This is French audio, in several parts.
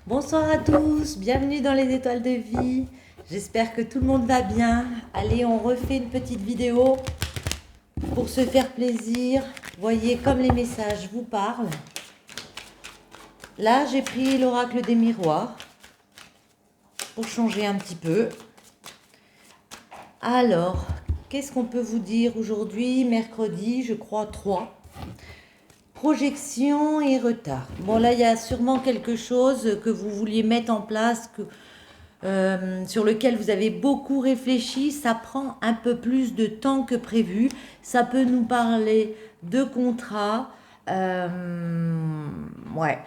Bonsoir à tous, bienvenue dans les étoiles de vie. J'espère que tout le monde va bien. Allez, on refait une petite vidéo pour se faire plaisir. Voyez comme les messages vous parlent. Là, j'ai pris l'oracle des miroirs pour changer un petit peu. Alors, qu'est-ce qu'on peut vous dire aujourd'hui, mercredi, je crois 3. Projection et retard. Bon, là, il y a sûrement quelque chose que vous vouliez mettre en place, sur lequel vous avez beaucoup réfléchi. Ça prend un peu plus de temps que prévu. Ça peut nous parler de contrats, ouais,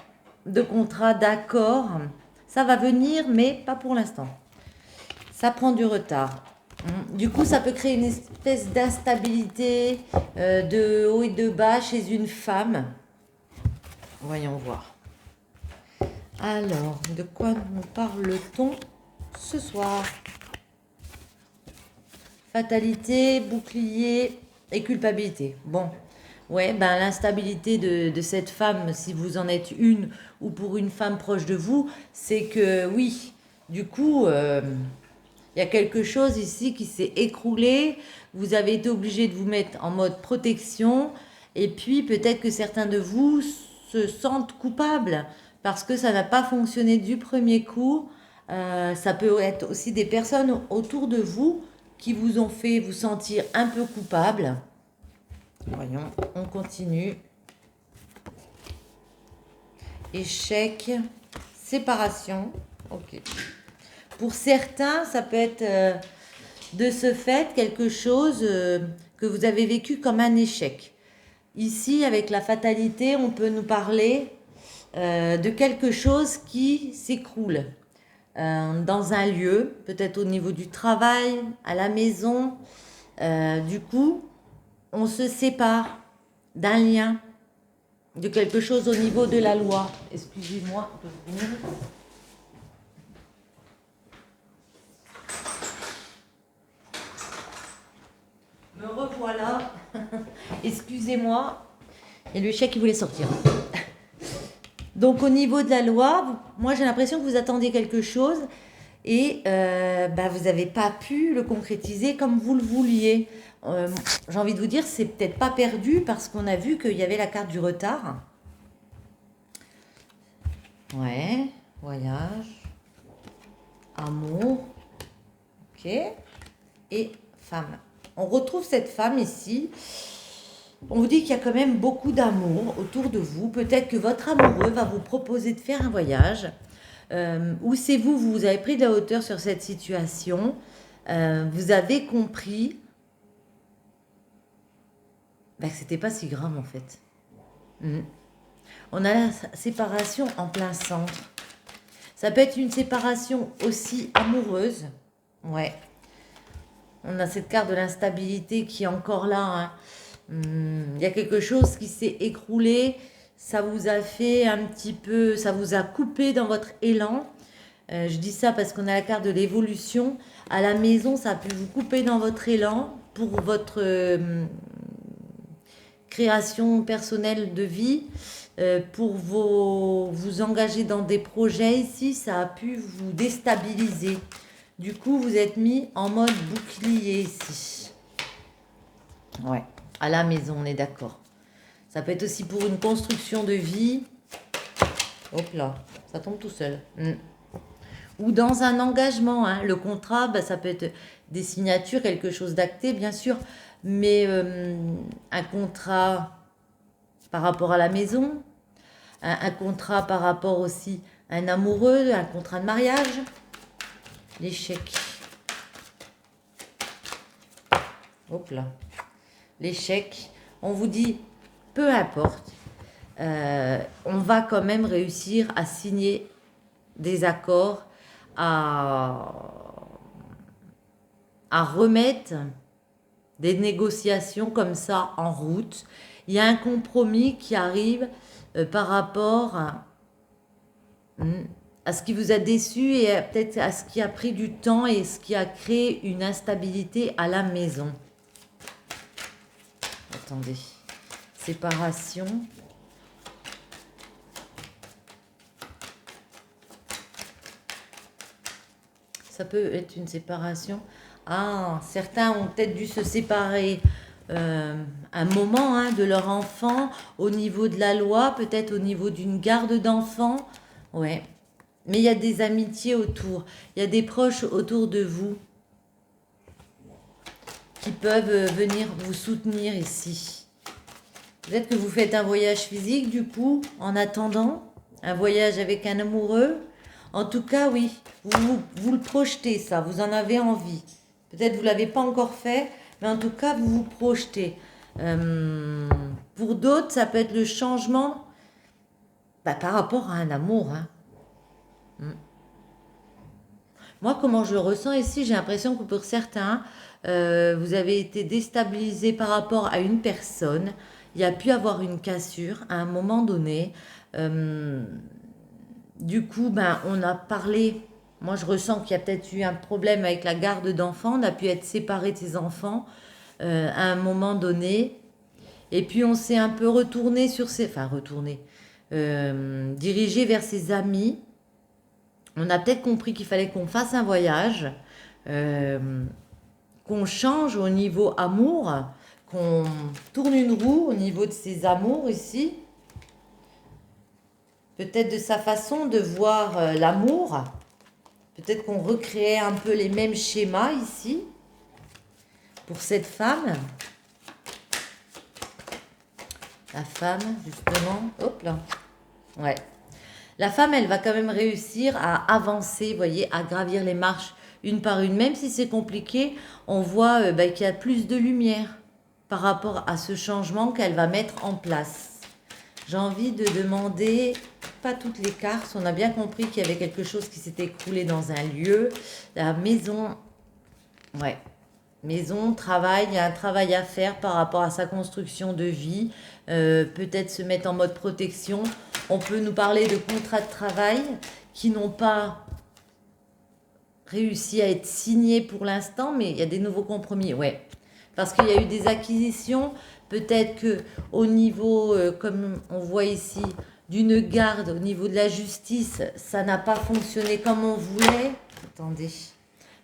de contrats, d'accords. Ça va venir, mais pas pour l'instant. Ça prend du retard. Du coup, ça peut créer une espèce d'instabilité, de haut et de bas chez une femme. Voyons voir. Alors, de quoi nous parle-t-on ce soir? Fatalité, bouclier et culpabilité. Bon, ouais, ben l'instabilité de cette femme, si vous en êtes une ou pour une femme proche de vous, c'est que oui, du coup, il y a quelque chose ici qui s'est écroulé. Vous avez été obligé de vous mettre en mode protection. Et puis peut-être que certains de vous se sentent coupables parce que ça n'a pas fonctionné du premier coup. Ça peut être aussi des personnes autour de vous qui vous ont fait vous sentir un peu coupable. Voyons, on continue. Échec, séparation. Ok. Pour certains, ça peut être de ce fait quelque chose que vous avez vécu comme un échec. Ici, avec la fatalité, on peut nous parler de quelque chose qui s'écroule dans un lieu, peut-être au niveau du travail, à la maison. Du coup, on se sépare d'un lien, de quelque chose au niveau de la loi. Excusez-moi, 2 secondes. Me revoilà. Excusez-moi. Et le chèque qui voulait sortir. Donc au niveau de la loi, moi j'ai l'impression que vous attendiez quelque chose et vous n'avez pas pu le concrétiser comme vous le vouliez. J'ai envie de vous dire, c'est peut-être pas perdu parce qu'on a vu qu'il y avait la carte du retard. Ouais, voyage, amour, ok, et femme. On retrouve cette femme ici. On vous dit qu'il y a quand même beaucoup d'amour autour de vous. Peut-être que votre amoureux va vous proposer de faire un voyage. Ou c'est vous, vous avez pris de la hauteur sur cette situation. Vous avez compris que c'était pas si grave en fait. On a la séparation en plein centre. Ça peut être une séparation aussi amoureuse. Ouais. On a cette carte de l'instabilité qui est encore là, hein. Il y a quelque chose qui s'est écroulé, ça vous a fait un petit peu, ça vous a coupé dans votre élan. Je dis ça parce qu'on a la carte de l'évolution. À la maison, ça a pu vous couper dans votre élan pour votre création personnelle de vie. Pour vous engager dans des projets ici, ça a pu vous déstabiliser. Du coup, vous êtes mis en mode bouclier ici. Ouais. À la maison, on est d'accord. Ça peut être aussi pour une construction de vie. Hop là, ça tombe tout seul. Ou dans un engagement, hein. Le contrat, ça peut être des signatures, quelque chose d'acté, bien sûr. Mais un contrat par rapport à la maison, un contrat par rapport aussi à un amoureux, un contrat de mariage. L'échec. Hop là. L'échec, on vous dit, peu importe, on va quand même réussir à signer des accords, à remettre des négociations comme ça en route. Il y a un compromis qui arrive par rapport à ce qui vous a déçu et peut-être à ce qui a pris du temps et ce qui a créé une instabilité à la maison. Attendez. Séparation. Ça peut être une séparation. Ah, certains ont peut-être dû se séparer un moment hein, de leur enfant au niveau de la loi, peut-être au niveau d'une garde d'enfant. Ouais. Mais il y a des amitiés autour. Il y a des proches autour de vous qui peuvent venir vous soutenir ici. Peut-être que vous faites un voyage physique du coup, en attendant. Un voyage avec un amoureux. En tout cas, oui, vous le projetez ça, vous en avez envie. Peut-être vous ne l'avez pas encore fait, mais en tout cas, vous vous projetez. Pour d'autres, ça peut être le changement par rapport à un amour. Hein. Moi, comment je le ressens ici, j'ai l'impression que pour certains, vous avez été déstabilisé par rapport à une personne. Il y a pu avoir une cassure à un moment donné. Du coup, on a parlé. Moi, je ressens qu'il y a peut-être eu un problème avec la garde d'enfants. On a pu être séparés de ses enfants à un moment donné. Et puis, on s'est un peu retourné sur ses... Enfin, retourné. Dirigé vers ses amis. On a peut-être compris qu'il fallait qu'on fasse un voyage. Qu'on change au niveau amour. Qu'on tourne une roue au niveau de ses amours ici. Peut-être de sa façon de voir l'amour. Peut-être qu'on recréait un peu les mêmes schémas ici. Pour cette femme. La femme, justement. Hop là. Ouais. La femme, elle va quand même réussir à avancer, vous voyez, à gravir les marches une par une. Même si c'est compliqué, on voit qu'il y a plus de lumière par rapport à ce changement qu'elle va mettre en place. J'ai envie de demander, pas toutes les cartes, on a bien compris qu'il y avait quelque chose qui s'était écroulé dans un lieu. La maison, ouais, maison, travail, il y a un travail à faire par rapport à sa construction de vie. Peut-être se mettre en mode protection. On peut nous parler de contrats de travail qui n'ont pas réussi à être signés pour l'instant, mais il y a des nouveaux compromis, ouais. Parce qu'il y a eu des acquisitions, peut-être que au niveau, comme on voit ici, d'une garde, au niveau de la justice, ça n'a pas fonctionné comme on voulait. Attendez.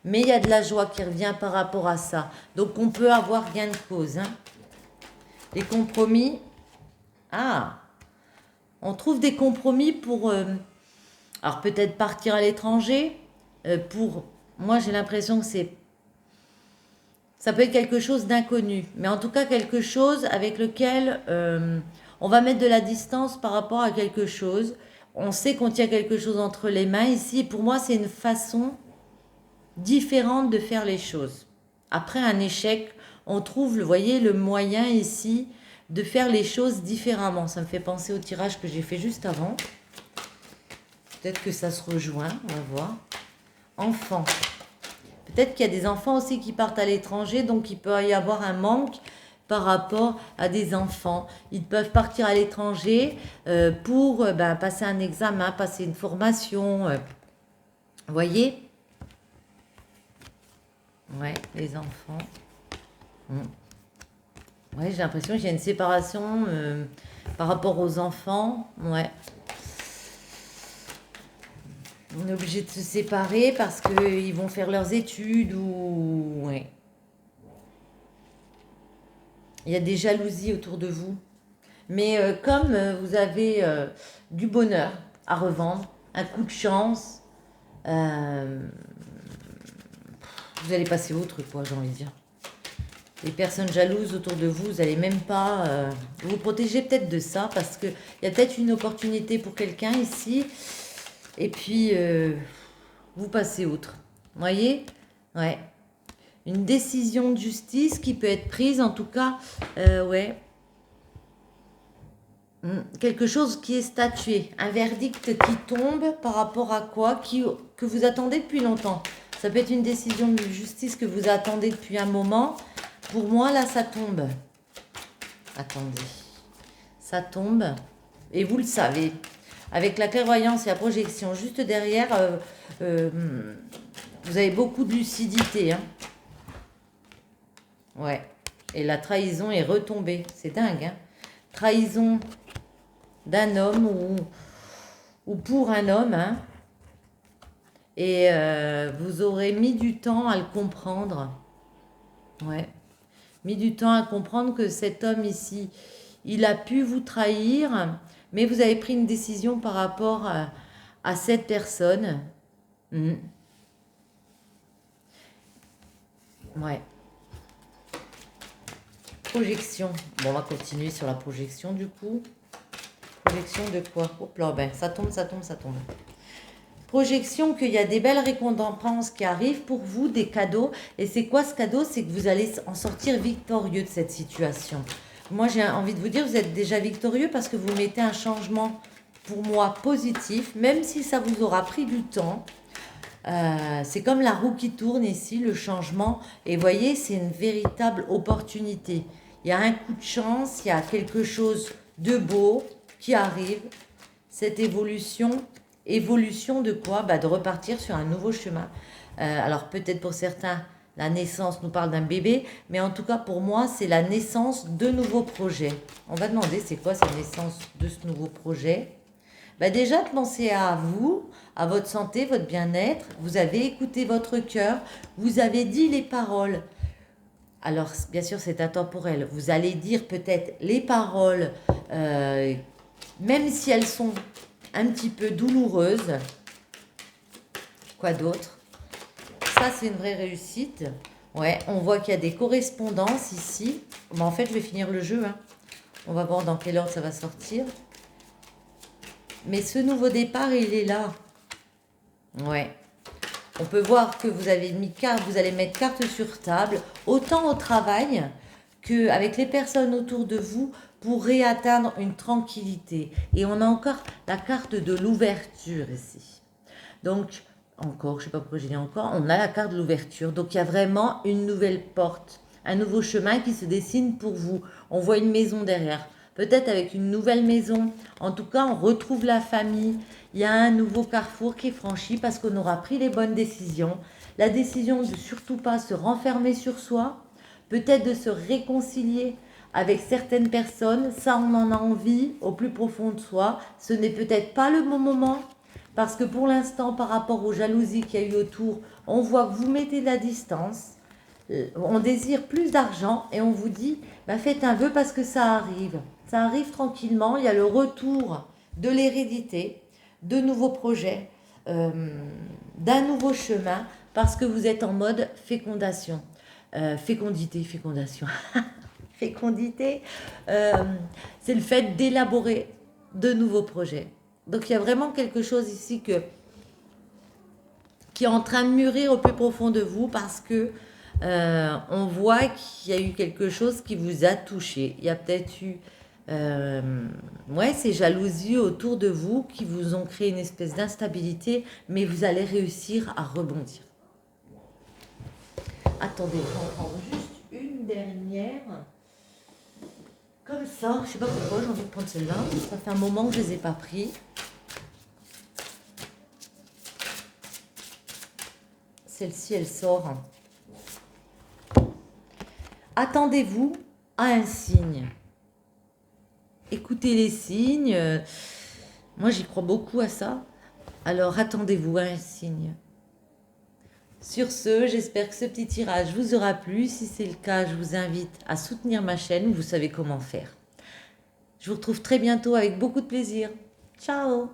Mais il y a de la joie qui revient par rapport à ça. Donc on peut avoir gain de cause. Hein. Les compromis. Ah, on trouve des compromis pour... alors peut-être partir à l'étranger. Pour... Moi j'ai l'impression que c'est... Ça peut être quelque chose d'inconnu. Mais en tout cas quelque chose avec lequel on va mettre de la distance par rapport à quelque chose. On sait qu'on tient quelque chose entre les mains ici. Pour moi c'est une façon différente de faire les choses. Après un échec, on trouve, vous voyez, le moyen ici de faire les choses différemment. Ça me fait penser au tirage que j'ai fait juste avant. Peut-être que ça se rejoint, on va voir. Enfants. Peut-être qu'il y a des enfants aussi qui partent à l'étranger, donc il peut y avoir un manque par rapport à des enfants. Ils peuvent partir à l'étranger pour passer un examen, passer une formation. Vous voyez ? Ouais, les enfants. Ouais, j'ai l'impression qu'il y a une séparation par rapport aux enfants. Ouais. On est obligé de se séparer parce qu'ils vont faire leurs études ou... Ouais. Il y a des jalousies autour de vous. Mais comme vous avez du bonheur à revendre, un coup de chance, vous allez passer autre, quoi, j'ai envie de dire. Les personnes jalouses autour de vous, vous n'allez même pas vous protéger peut-être de ça parce qu'il y a peut-être une opportunité pour quelqu'un ici et puis vous passez outre. Vous voyez ? Ouais. Une décision de justice qui peut être prise, en tout cas, ouais. Quelque chose qui est statué, un verdict qui tombe par rapport à quoi que vous attendez depuis longtemps. Ça peut être une décision de justice que vous attendez depuis un moment. Pour moi, là, ça tombe. Attendez. Ça tombe. Et vous le savez. Avec la clairvoyance et la projection juste derrière, vous avez beaucoup de lucidité. Hein. Ouais. Et la trahison est retombée. C'est dingue. Hein. Trahison d'un homme ou pour un homme. Hein. Et vous aurez mis du temps à le comprendre. Ouais. Mis du temps à comprendre que cet homme ici, il a pu vous trahir, mais vous avez pris une décision par rapport à cette personne. Mhm. Ouais. Projection. Bon, on va continuer sur la projection du coup. Projection de quoi? Hop là, ben, ça tombe, ça tombe, ça tombe. Projection qu'il y a des belles récompenses qui arrivent pour vous, des cadeaux. Et c'est quoi ce cadeau? C'est que vous allez en sortir victorieux de cette situation. Moi, j'ai envie de vous dire, vous êtes déjà victorieux parce que vous mettez un changement, pour moi, positif, même si ça vous aura pris du temps. C'est comme la roue qui tourne ici, le changement. Et vous voyez, c'est une véritable opportunité. Il y a un coup de chance, il y a quelque chose de beau qui arrive. Cette évolution de quoi? Bah, de repartir sur un nouveau chemin. Alors peut-être pour certains, la naissance nous parle d'un bébé, mais en tout cas pour moi, c'est la naissance de nouveaux projets. On va demander c'est quoi cette naissance de ce nouveau projet? Bah déjà, pensez à vous, à votre santé, votre bien-être. Vous avez écouté votre cœur, vous avez dit les paroles. Alors, bien sûr, c'est intemporel. Vous allez dire peut-être les paroles, même si elles sont un petit peu douloureuses. Quoi d'autre? Ça, c'est une vraie réussite. Ouais, on voit qu'il y a des correspondances ici. Mais en fait, je vais finir le jeu. Hein. On va voir dans quel ordre ça va sortir. Mais ce nouveau départ, il est là. Ouais. On peut voir que vous avez mis carte, vous allez mettre carte sur table, autant au travail qu'avec les personnes autour de vous pour réatteindre une tranquillité. Et on a encore la carte de l'ouverture ici. Donc, encore, je ne sais pas pourquoi j'ai dit encore, on a la carte de l'ouverture. Donc, il y a vraiment une nouvelle porte, un nouveau chemin qui se dessine pour vous. On voit une maison derrière. Peut-être avec une nouvelle maison. En tout cas, on retrouve la famille. Il y a un nouveau carrefour qui est franchi parce qu'on aura pris les bonnes décisions. La décision de surtout pas se renfermer sur soi. Peut-être de se réconcilier avec certaines personnes. Ça, on en a envie au plus profond de soi. Ce n'est peut-être pas le bon moment. Parce que pour l'instant, par rapport aux jalousies qu'il y a eu autour, on voit que vous mettez de la distance. On désire plus d'argent et on vous dit, bah, faites un vœu parce que ça arrive. Ça arrive tranquillement, il y a le retour de l'hérédité, de nouveaux projets, d'un nouveau chemin, parce que vous êtes en mode fécondation. Fécondité, fécondation. Fécondité, c'est le fait d'élaborer de nouveaux projets. Donc il y a vraiment quelque chose ici qui est en train de mûrir au plus profond de vous parce que on voit qu'il y a eu quelque chose qui vous a touché. Il y a peut-être eu ces jalousies autour de vous qui vous ont créé une espèce d'instabilité, mais vous allez réussir à rebondir. Attendez, je vais en prendre juste une dernière. Comme ça, je sais pas pourquoi j'ai envie de prendre celle-là. Ça fait un moment que je les ai pas pris. Celle-ci, elle sort. Attendez-vous à un signe. Écoutez les signes. Moi, j'y crois beaucoup à ça. Alors, attendez-vous à un signe. Sur ce, j'espère que ce petit tirage vous aura plu. Si c'est le cas, je vous invite à soutenir ma chaîne. Vous savez comment faire. Je vous retrouve très bientôt avec beaucoup de plaisir. Ciao!